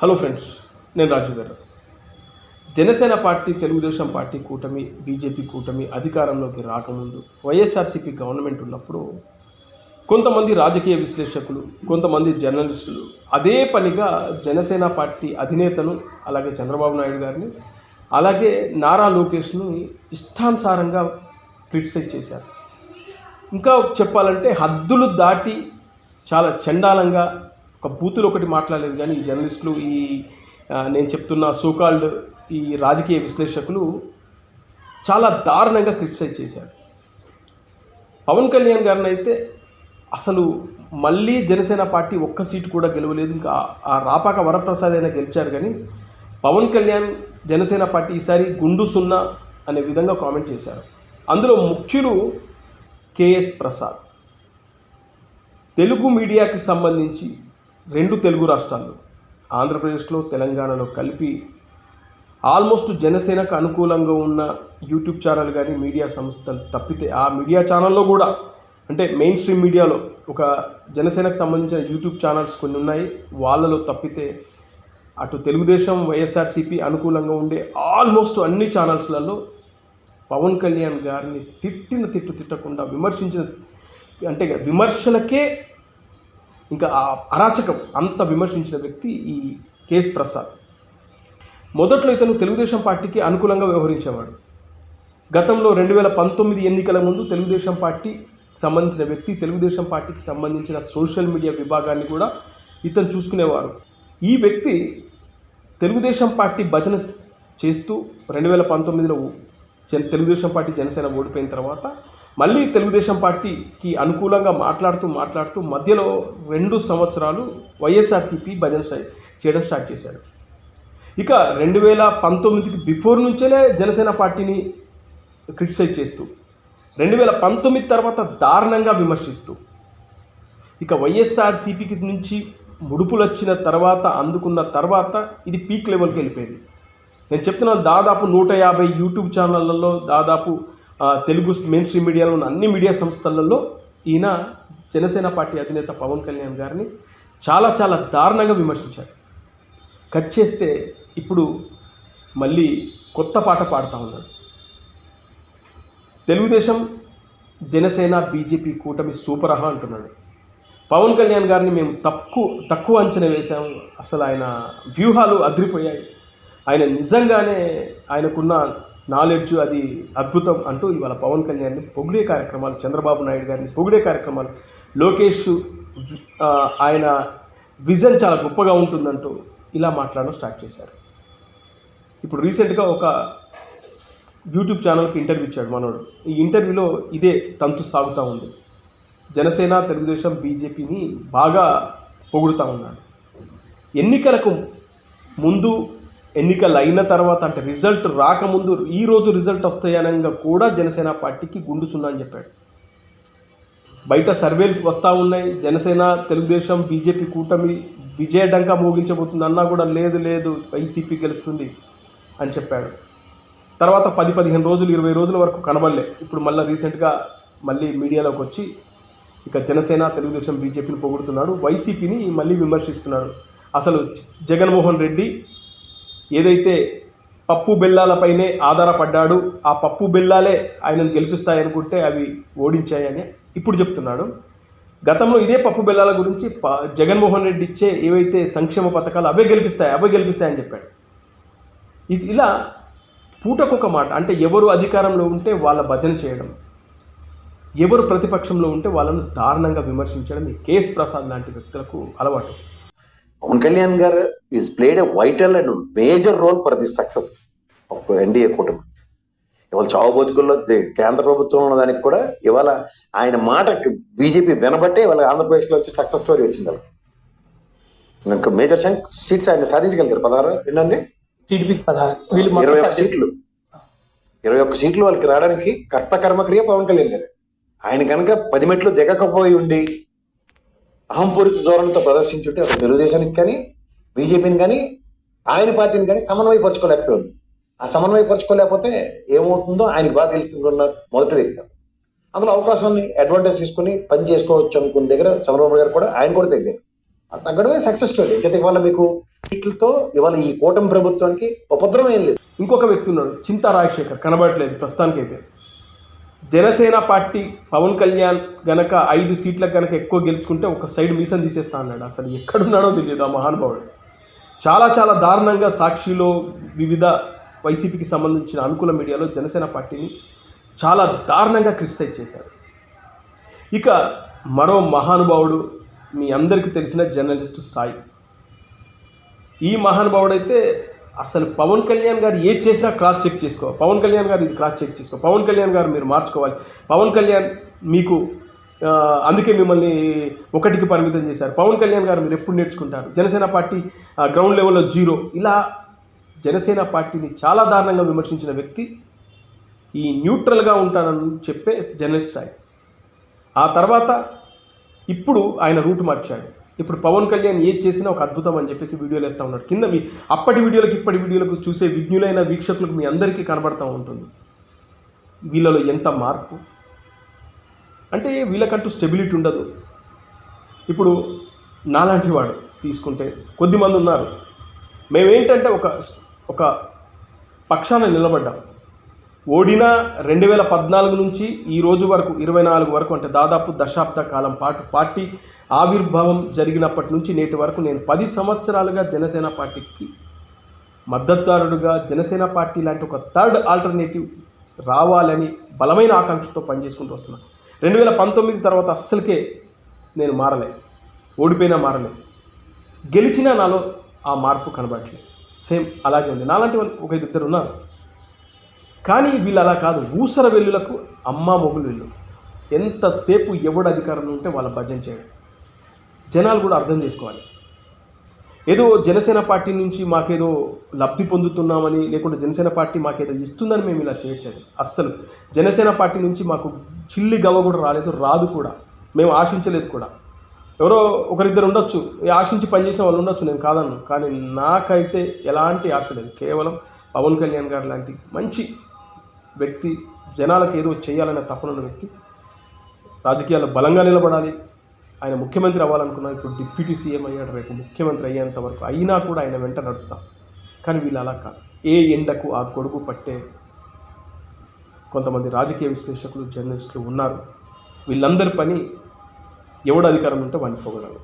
Hello friends, నేను రాజు గారు. Janasena party, Telugu Desam party కూటమి, బీజేపీ కూటమి అధికారంలోకి రాకముందు వైఎస్ఆర్సీపీ గవర్నమెంట్ ఉన్నప్పుడు కొంతమంది రాజకీయ విశ్లేషకులు, కొంతమంది జర్నలిస్టులు అదే పనిగా జనసేన పార్టీ అధినేతను, అలాగే చంద్రబాబు నాయుడు గారిని, అలాగే నారా లోకేష్ను ఇష్టానుసారంగా క్రిటిసైజ్ చేశారు. ఇంకా చెప్పాలంటే హద్దులు దాటి చాలా చండాలంగా ఒక బూతులు ఒకటి మాట్లాడలేదు. కానీ ఈ జర్నలిస్టులు, నేను చెప్తున్న సోకాల్డ్ ఈ రాజకీయ విశ్లేషకులు చాలా దారుణంగా క్రిటిసైజ్ చేశారు. పవన్ కళ్యాణ్ గారిని అయితే అసలు మళ్ళీ జనసేన పార్టీ ఒక్క సీటు కూడా గెలవలేదు. ఇంకా ఆ రాపాక వరప్రసాద్ అయినా గెలిచారు. కానీ పవన్ కళ్యాణ్, జనసేన పార్టీ ఈసారి గుండు సున్నా అనే విధంగా కామెంట్ చేశారు. అందులో ముఖ్యులు కేఎస్ ప్రసాద్. తెలుగు మీడియాకి సంబంధించి 2 తెలుగు రాష్ట్రాల్లో, ఆంధ్రప్రదేశ్లో, తెలంగాణలో కలిపి ఆల్మోస్ట్ జనసేనకు అనుకూలంగా ఉన్న యూట్యూబ్ ఛానల్ కానీ మీడియా సంస్థలు తప్పితే, ఆ మీడియా ఛానల్లో కూడా అంటే మెయిన్ స్ట్రీమ్ మీడియాలో ఒక జనసేనకు సంబంధించిన యూట్యూబ్ ఛానల్స్ కొన్ని ఉన్నాయి. వాళ్ళలో తప్పితే అటు తెలుగుదేశం, వైఎస్ఆర్సీపీ అనుకూలంగా ఉండే ఆల్మోస్ట్ అన్ని ఛానల్స్లలో పవన్ కళ్యాణ్ గారిని తిట్టకుండా విమర్శించిన, అంటే విమర్శలకే ఇంకా ఆ అరాచకం అంత విమర్శించిన వ్యక్తి ఈ కేఎస్ ప్రసాద్. మొదట్లో ఇతను తెలుగుదేశం పార్టీకి అనుకూలంగా వ్యవహరించేవాడు. గతంలో 2019 ఎన్నికల ముందు తెలుగుదేశం పార్టీకి సంబంధించిన వ్యక్తి, తెలుగుదేశం పార్టీకి సంబంధించిన సోషల్ మీడియా విభాగాన్ని కూడా ఇతను చూసుకునేవారు. ఈ వ్యక్తి తెలుగుదేశం పార్టీ భజన చేస్తూ 2019లో తెలుగుదేశం పార్టీ జనసేన ఓడిపోయిన తర్వాత మళ్ళీ తెలుగుదేశం పార్టీకి అనుకూలంగా మాట్లాడుతూ మధ్యలో 2 సంవత్సరాలు వైఎస్ఆర్సీపీ భజన చేయడం స్టార్ట్ చేశాడు. ఇక 2019కి బిఫోర్ నుంచే జనసేన పార్టీని క్రిటిసైజ్ చేస్తూ, 2019 తర్వాత దారుణంగా విమర్శిస్తూ, ఇక వైఎస్ఆర్సీపీకి నుంచి ముడుపులు వచ్చిన తర్వాత, అందుకున్న తర్వాత ఇది పీక్ లెవెల్కి వెళ్ళిపోయింది. నేను చెప్తున్నాను, దాదాపు 150 యూట్యూబ్ ఛానళ్ళల్లో, దాదాపు తెలుగు మెయిన్ స్ట్రీమ్ మీడియాలో ఉన్న అన్ని మీడియా సంస్థలలో ఈయన జనసేన పార్టీ అధినేత పవన్ కళ్యాణ్ గారిని చాలా దారుణంగా విమర్శించారు. కట్ చేస్తే ఇప్పుడు మళ్ళీ కొత్త పాట పాడుతూ ఉన్నాడు. తెలుగుదేశం, జనసేన, బీజేపీ కూటమి సూపర్ ఆహా అంటున్నాడు. పవన్ కళ్యాణ్ గారిని మేము తక్కువ అంచనా వేశాము, అసలు ఆయన వ్యూహాలు అదిరిపోయాయి, ఆయన నిజంగానే ఆయనకున్న నాలెడ్జ్ అది అద్భుతం అంటూ ఇవాళ పవన్ కళ్యాణ్ని పొగిడే కార్యక్రమాలు, చంద్రబాబు నాయుడు గారిని పొగిడే కార్యక్రమాలు, లోకేష్ ఆయన విజన్ చాలా గొప్పగా ఉంటుందంటూ ఇలా మాట్లాడడం స్టార్ట్ చేశారు. ఇప్పుడు రీసెంట్గా ఒక యూట్యూబ్ ఛానల్కి ఇంటర్వ్యూ ఇచ్చాడు మనోడు. ఈ ఇంటర్వ్యూలో ఇదే తంతు సాగుతూ ఉంది. జనసేన, తెలుగుదేశం, బీజేపీని బాగా పొగుడుతూ ఉన్నాడు. ఎన్నికలకు ముందు, ఎన్నికలు అయిన తర్వాత, అంటే రిజల్ట్ రాకముందు, ఈరోజు రిజల్ట్ వస్తాయనగా కూడా జనసేన పార్టీకి గుండు సున్నా అని చెప్పాడు. బయట సర్వేలు వస్తూ ఉన్నాయి, జనసేన, తెలుగుదేశం, బీజేపీ కూటమి విజయడంకా మోగించబోతుంది అన్నా కూడా లేదు వైసీపీ గెలుస్తుంది అని చెప్పాడు. తర్వాత 10-15 రోజులు, 20 రోజుల వరకు కనబడలే. ఇప్పుడు మళ్ళీ రీసెంట్గా మళ్ళీ మీడియాలోకి వచ్చి ఇక జనసేన, తెలుగుదేశం, బీజేపీని పొగుడుతున్నాడు, వైసీపీని మళ్ళీ విమర్శిస్తున్నాడు. అసలు జగన్మోహన్ రెడ్డి ఏదైతే పప్పు బెల్లాలపైనే ఆధారపడ్డాడు, ఆ పప్పు బెల్లాలే ఆయనను గెలిపిస్తాయనుకుంటే అవి ఓడించాయని ఇప్పుడు చెప్తున్నాడు. గతంలో ఇదే పప్పు బెల్లాల గురించి జగన్మోహన్ రెడ్డి ఇచ్చే ఏవైతే సంక్షేమ పథకాలు అవే గెలిపిస్తాయని చెప్పాడు. ఇలా పూటకొక మాట, అంటే ఎవరు అధికారంలో ఉంటే వాళ్ళ భజన చేయడం, ఎవరు ప్రతిపక్షంలో ఉంటే వాళ్ళను దారుణంగా విమర్శించడం ఈ కేఎస్ ప్రసాద్ లాంటి వ్యక్తులకు అలవాటు. Pawan Kalyan garu is played a vital and major role for the success of NDA కూటమి. ఇవాళ చావు బతుకుల్లో కేంద్ర ప్రభుత్వం ఉన్న దానికి కూడా ఇవాళ ఆయన మాట బీజేపీ వినబట్టే ఇవాళ ఆంధ్రప్రదేశ్లో వచ్చి సక్సెస్ స్టోరీ వచ్చింది. ఇంకా మేజర్ సీట్స్ ఆయన సాధించగలిగారు. 16 21 సీట్లు, 21 సీట్లు వాళ్ళకి రావడానికి కర్మక్రియ పవన్ కళ్యాణ్ గారు. ఆయన కనుక 10 మెట్లు దిగకపోయి ఉండి అహంపూరిత ధోరణితో ప్రదర్శించుంటే అసలు తెలుగుదేశానికి కానీ, బీజేపీని కానీ, ఆయన పార్టీని కానీ సమన్వయపరచుకోలేకపోయింది. ఆ సమన్వయపరచుకోలేకపోతే ఏమవుతుందో ఆయనకి బాగా తెలుసుకున్న మొదటి వ్యక్తి. అందులో అవకాశాన్ని అడ్వాంటేజ్ తీసుకుని పని చేసుకోవచ్చు అనుకున్న దగ్గర చంద్రబాబు గారు కూడా ఆయన కూడా తగ్గారు. అది తగ్గడమే సక్సెస్ స్టోరీ. ఇంకైతే ఇవాళ మీకు వీటితో ఇవాళ ఈ కూటమి ప్రభుత్వానికి ఉపద్రవం ఏం లేదు. ఇంకొక వ్యక్తి ఉన్నాడు, చింతా రాజశేఖర్, కనబడట్లేదు ప్రస్తుతానికైతే. జనసేన పార్టీ పవన్ కళ్యాణ్ గనక 5 సీట్లకు గనక ఎక్కువ గెలుచుకుంటే ఒక సైడ్ మీసం తీసేస్తా అన్నాడు. అసలు ఎక్కడున్నాడో తెలియదు ఆ మహానుభావుడు. చాలా చాలా దారుణంగా సాక్షిలో వివిధ వైసీపీకి సంబంధించిన అనుకూల మీడియాలో జనసేన పార్టీని చాలా దారుణంగా క్రిటిసైజ్ చేశారు. ఇక మరో మహానుభావుడు మీ అందరికీ తెలిసిన జర్నలిస్టు సాయి. ఈ మహానుభావుడైతే అసలు పవన్ కళ్యాణ్ గారు ఏది చేసినా క్రాస్ చెక్ చేసుకో, పవన్ కళ్యాణ్ గారు ఇది క్రాస్ చెక్ చేసుకో, పవన్ కళ్యాణ్ గారు మీరు మార్చుకోవాలి, పవన్ కళ్యాణ్ మీకు అందుకే మిమ్మల్ని ఒకటికి పరిమితం చేశారు, పవన్ కళ్యాణ్ గారు మీరు ఎప్పుడు నేర్చుకుంటారు, జనసేన పార్టీ గ్రౌండ్ లెవెల్లో 0, ఇలా జనసేన పార్టీని చాలా దారుణంగా విమర్శించిన వ్యక్తి ఈ న్యూట్రల్గా ఉంటానని చెప్పే జర్నలిస్ట్ సాయి. ఆ తర్వాత ఇప్పుడు ఆయన రూట్ మార్చాడు. ఇప్పుడు పవన్ కళ్యాణ్ ఏది చేసినా ఒక అద్భుతం అని చెప్పేసి వీడియోలు వేస్తూ ఉన్నాడు. కింద అప్పటి వీడియోలకు ఇప్పటి వీడియోలకు చూసే విజ్ఞులైన వీక్షకులకు మీ అందరికీ కనబడుతూ ఉంటుంది వీళ్ళలో ఎంత మార్పు. అంటే వీళ్ళకంటూ స్టెబిలిటీ ఉండదు. ఇప్పుడు నాలాంటి వాడు తీసుకుంటే కొద్దిమంది ఉన్నారు, మేమేంటంటే ఒక పక్షాన నిలబడ్డాం. ఓడినా 2014 నుంచి ఈ రోజు వరకు 24 వరకు, అంటే దాదాపు దశాబ్ద కాలం పాటు పార్టీ ఆవిర్భావం జరిగినప్పటి నుంచి నేటి వరకు నేను 10 సంవత్సరాలుగా జనసేన పార్టీకి మద్దతుదారుడుగా, జనసేన పార్టీ లాంటి ఒక థర్డ్ ఆల్టర్నేటివ్ రావాలని బలమైన ఆకాంక్షతో పనిచేసుకుంటూ వస్తున్నాను. 2019 తర్వాత అస్సలకే నేను మారలే, ఓడిపోయినా మారలే, గెలిచినా నాలో ఆ మార్పు కనబడట్లేదు. సేమ్ అలాగే ఉంది. నాలాంటి వాళ్ళు 1-2 ఉన్నారు, కానీ వీళ్ళు అలా కాదు. ఊసర వెల్లులకు అమ్మ మొగులు వెళ్ళు. ఎంతసేపు ఎవడు అధికారంలో ఉంటే వాళ్ళ భజన చేయడం. జనాలు కూడా అర్థం చేసుకోవాలి. ఏదో జనసేన పార్టీ నుంచి మాకేదో లబ్ధి పొందుతున్నామని, లేకుంటే జనసేన పార్టీ మాకేదో ఇస్తుందని మేము ఇలా చేయట్లేదు. అస్సలు జనసేన పార్టీ నుంచి మాకు చిల్లి గవ్వ కూడా రాలేదు, రాదు కూడా, మేము ఆశించలేదు కూడా. ఎవరో 1-2 ఉండొచ్చు, ఆశించి పనిచేసిన వాళ్ళు ఉండొచ్చు, నేను కాదన్ను. కానీ నాకైతే ఎలాంటి ఆశ లేదు. కేవలం పవన్ కళ్యాణ్ గారు లాంటి మంచి వ్యక్తి, జనాలకు ఏదో చేయాలనే తపనున్న వ్యక్తి రాజకీయాల్లో బలంగా నిలబడాలి. ఆయన ముఖ్యమంత్రి అవ్వాలనుకున్నా, ఇప్పుడు డిప్యూటీ సీఎం అయ్యాడు, రేపు ముఖ్యమంత్రి అయ్యేంత వరకు అయినా కూడా ఆయన వెంట నడుస్తాం. కానీ వీళ్ళు అలా కాదు. ఏ ఎండకు ఆ గొడుగు పట్టే కొంతమంది రాజకీయ విశ్లేషకులు, జర్నలిస్టులు ఉన్నారు. వీళ్ళందరి పని ఎవడు అధికారం ఉంటే వాడిని పోగలరు.